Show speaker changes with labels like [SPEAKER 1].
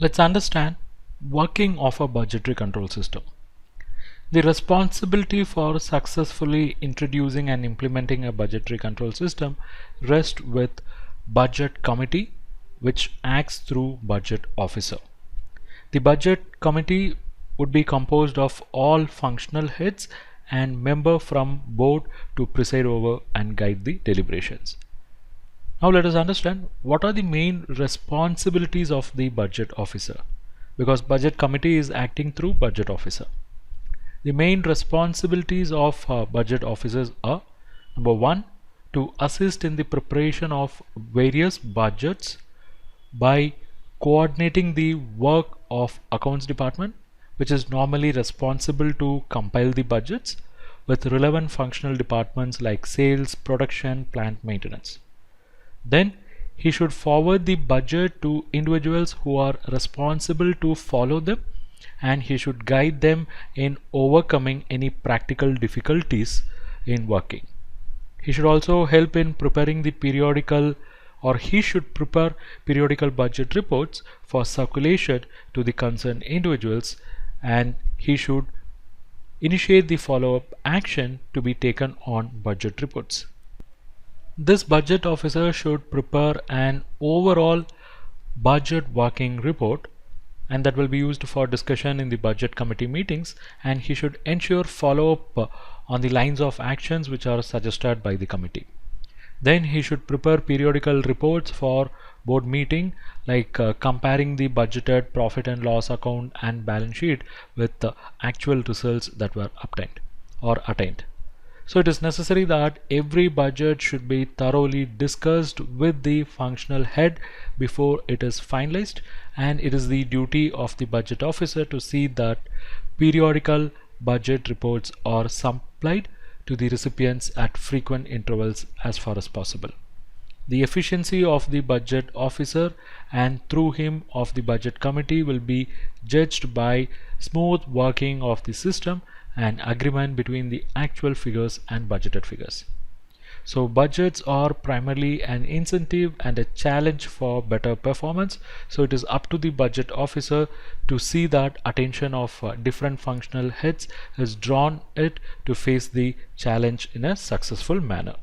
[SPEAKER 1] Let's understand working of a budgetary control system. The responsibility for successfully introducing and implementing a budgetary control system rests with budget committee, which acts through budget officer. The budget committee would be composed of all functional heads and member from board to preside over and guide the deliberations. Now let us understand what are the main responsibilities of the budget officer, because budget committee is acting through budget officer. The main responsibilities of budget officers are: number one, to assist in the preparation of various budgets by coordinating the work of accounts department, which is normally responsible to compile the budgets, with relevant functional departments like sales, production, plant maintenance. Then he should forward the budget to individuals who are responsible to follow them, and he should guide them in overcoming any practical difficulties in working. He should also help in preparing the periodical, or he should prepare periodical budget reports for circulation to the concerned individuals, and he should initiate the follow-up action to be taken on budget reports. This budget officer should prepare an overall budget working report, and that will be used for discussion in the budget committee meetings, and he should ensure follow-up on the lines of actions which are suggested by the committee. Then he should prepare periodical reports for board meeting, like comparing the budgeted profit and loss account and balance sheet with the actual results that were obtained or attained. So it is necessary that every budget should be thoroughly discussed with the functional head before it is finalized, and it is the duty of the budget officer to see that periodical budget reports are supplied to the recipients at frequent intervals as far as possible. The efficiency of the budget officer and through him of the budget committee will be judged by smooth working of the system and agreement between the actual figures and budgeted figures. So budgets are primarily an incentive and a challenge for better performance. So it is up to the budget officer to see that attention of different functional heads is drawn it to face the challenge in a successful manner.